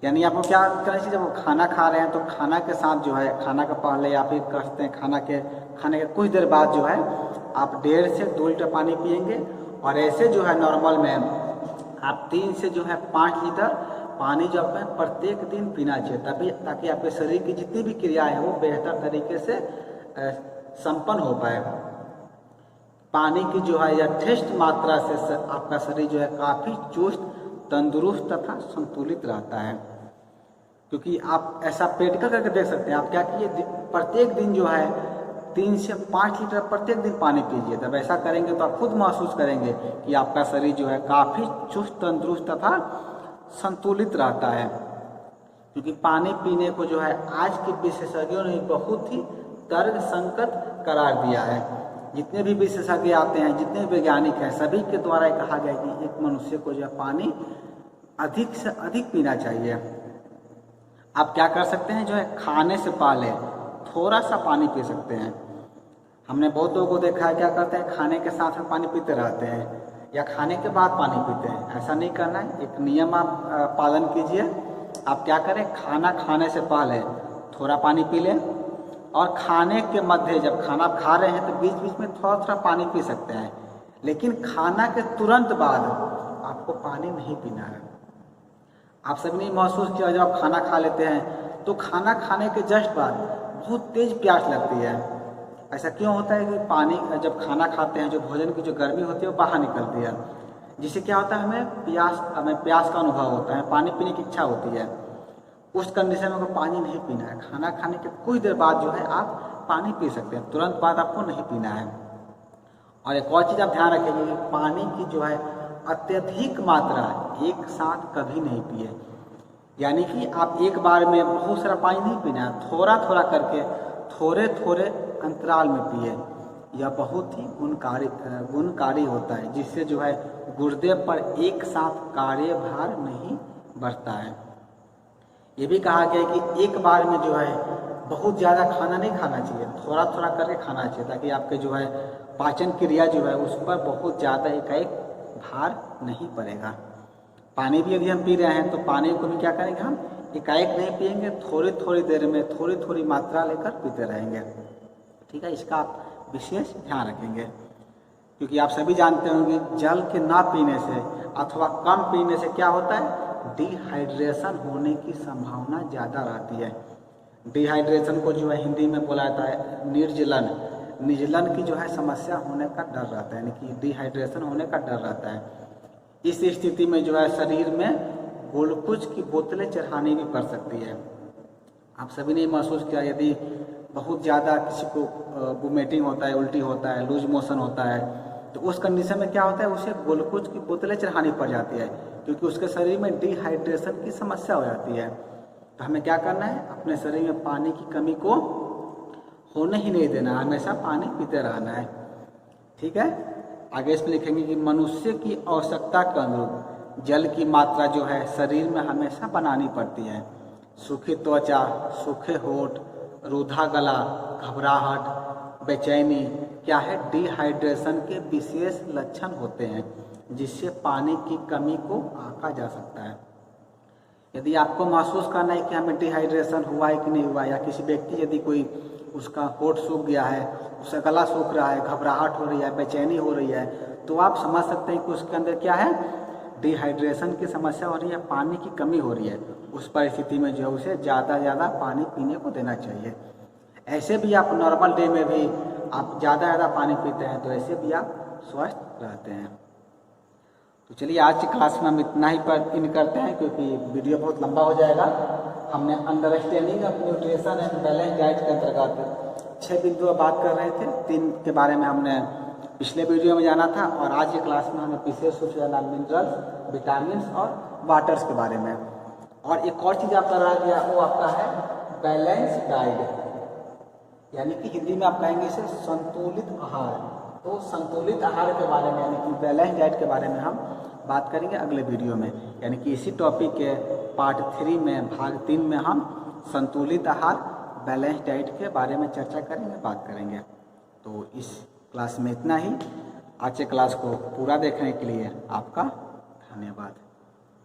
यानी आपको क्या करना चाहिए, जब खाना खा रहे हैं तो खाना के साथ जो है, खाना के पहले या फिर करते हैं खाने के कुछ देर बाद जो है आप 1.5 से 2 लीटर पानी पिएंगे। और ऐसे जो है नॉर्मल में आप 3 से जो है 5 लीटर पानी जो है प्रत्येक दिन पीना चाहिए, तभी ताकि आपके शरीर की जितनी भी क्रियाएं हैं वो बेहतर तरीके से संपन्न हो पाए। पानी की जो है यथेष्ट मात्रा से आपका शरीर जो है काफ़ी चुस्त, तंदुरुस्त तथा संतुलित रहता है। क्योंकि आप ऐसा प्रैक्टिकल करके देख सकते हैं। आप क्या कीजिए, प्रत्येक दिन जो है 3 से 5 लीटर प्रत्येक दिन पानी पीजिए। तब ऐसा करेंगे तो आप खुद महसूस करेंगे कि आपका शरीर जो है काफ़ी चुस्त, तंदुरुस्त तथा संतुलित रहता है। क्योंकि पानी पीने को जो है आज के विशेषज्ञों ने बहुत ही तर्क संकट करार दिया है। जितने भी विशेषज्ञ आते हैं, जितने वैज्ञानिक हैं, सभी के द्वारा कहा गया कि एक मनुष्य को जो है पानी अधिक से अधिक पीना चाहिए। आप क्या कर सकते हैं, जो है खाने से पहले थोड़ा सा पानी पी सकते हैं। हमने बहुत लोगों को देखा है क्या करते हैं, खाने के साथ में पानी पीते रहते हैं या खाने के बाद पानी पीते हैं। ऐसा नहीं करना है। एक नियम आप पालन कीजिए। आप क्या करें, खाना खाने से पहले थोड़ा पानी पी लें और खाने के मध्य जब खाना खा रहे हैं तो बीच बीच में थोड़ा थोड़ा पानी पी सकते हैं। लेकिन खाना के तुरंत बाद आपको पानी नहीं पीना है। आप सबने महसूस किया, जब आप खाना खा लेते हैं तो खाना खाने के जस्ट बाद बहुत तेज प्यास लगती है। ऐसा क्यों होता है कि पानी जब खाना खाते हैं जो भोजन की जो गर्मी होती है वो बाहर निकलती है, जिससे क्या होता है हमें प्यास का अनुभव होता है, पानी पीने की इच्छा होती है। उस कंडीशन में आपको पानी नहीं पीना है। खाना खाने के कुछ देर बाद जो है आप पानी पी सकते हैं, तुरंत बाद आपको नहीं पीना है। और एक और चीज़ आप ध्यान रखेंगे कि पानी की जो है अत्यधिक मात्रा एक साथ कभी नहीं पिए। यानी कि आप एक बार में बहुत सारा पानी नहीं पीना है, थोड़ा थोड़ा करके थोड़े थोड़े अंतराल में पिए। यह बहुत ही गुणकारी होता है, जिससे जो है गुर्दे पर एक साथ कार्यभार नहीं बढ़ता है। ये भी कहा गया है कि एक बार में जो है बहुत ज़्यादा खाना नहीं खाना चाहिए, थोड़ा थोड़ा करके खाना चाहिए, ताकि आपके जो है पाचन क्रिया जो है उस पर बहुत ज़्यादा एकाएक भार नहीं पड़ेगा। पानी भी यदि हम पी रहे हैं तो पानी को भी क्या करेंगे, हम एकाएक नहीं पिएंगे, थोड़ी थोड़ी देर में थोड़ी थोड़ी मात्रा लेकर पीते रहेंगे। ठीक है, इसका आप विशेष ध्यान रखेंगे, क्योंकि आप सभी जानते होंगे जल के ना पीने से अथवा कम पीने से क्या होता है, डिहाइड्रेशन होने की संभावना ज़्यादा रहती है। डिहाइड्रेशन को जो है हिंदी में बोला जाता है निर्जलन। निर्जलन की जो है समस्या होने का डर रहता है, यानी कि डिहाइड्रेशन होने का डर रहता है। इस स्थिति में जो है शरीर में ग्लूकोज की बोतलें चढ़ानी भी पड़ सकती है। आप सभी ने महसूस किया, यदि बहुत ज़्यादा किसी को वोमिटिंग होता है, उल्टी होता है, लूज मोशन होता है, तो उस कंडीशन में क्या होता है, उसे ग्लूकोज की बोतलें चढ़ानी पड़ जाती है, क्योंकि उसके शरीर में डिहाइड्रेशन की समस्या हो जाती है। तो हमें क्या करना है, अपने शरीर में पानी की कमी को होने ही नहीं देना, हमेशा पानी पीते रहना है। ठीक है, आगे इसमें लिखेंगे कि मनुष्य की आवश्यकता के अनुरूप जल की मात्रा जो है शरीर में हमेशा बनानी पड़ती है। सूखी त्वचा, सूखे होंठ, रूधा गला, घबराहट, बेचैनी क्या है, डिहाइड्रेशन के विशेष लक्षण होते हैं, जिससे पानी की कमी को आंका जा सकता है। यदि आपको महसूस करना है कि हमें डिहाइड्रेशन हुआ है कि नहीं हुआ, या किसी व्यक्ति यदि कोई उसका होंठ सूख गया है, उसका गला सूख रहा है, घबराहट हो रही है, बेचैनी हो रही है, तो आप समझ सकते हैं कि उसके अंदर क्या है, डिहाइड्रेशन की समस्या हो रही है, पानी की कमी हो रही है। उस परिस्थिति में जो है उसे ज़्यादा ज़्यादा पानी पीने को देना चाहिए। ऐसे भी आप नॉर्मल डे में भी आप ज़्यादा पानी पीते हैं तो ऐसे भी आप स्वस्थ रहते हैं। तो चलिए आज की क्लास में हम इतना ही पर इन करते हैं, क्योंकि वीडियो बहुत लंबा हो जाएगा। हमने understanding of nutrition and balance diet के अंतर्गत 6 बिंदु बात कर रहे थे। 3 के बारे में हमने पिछले वीडियो में जाना था, और आज की क्लास में हमें विशेष रूप से जाना मिनरल्स, विटामिन और वाटर्स के बारे में। और एक और चीज़ आपका रह गया, वो आपका है बैलेंस डाइट, यानी कि हिंदी में आप कहेंगे इसे संतुलित आहार। तो संतुलित आहार के बारे में, यानी कि बैलेंस डाइट के बारे में हम बात करेंगे अगले वीडियो में। यानी कि इसी टॉपिक के पार्ट 3 में, भाग 3 में हम संतुलित आहार, बैलेंस डाइट के बारे में चर्चा करेंगे, बात करेंगे। तो इस क्लास में इतना ही। आज के क्लास को पूरा देखने के लिए आपका धन्यवाद।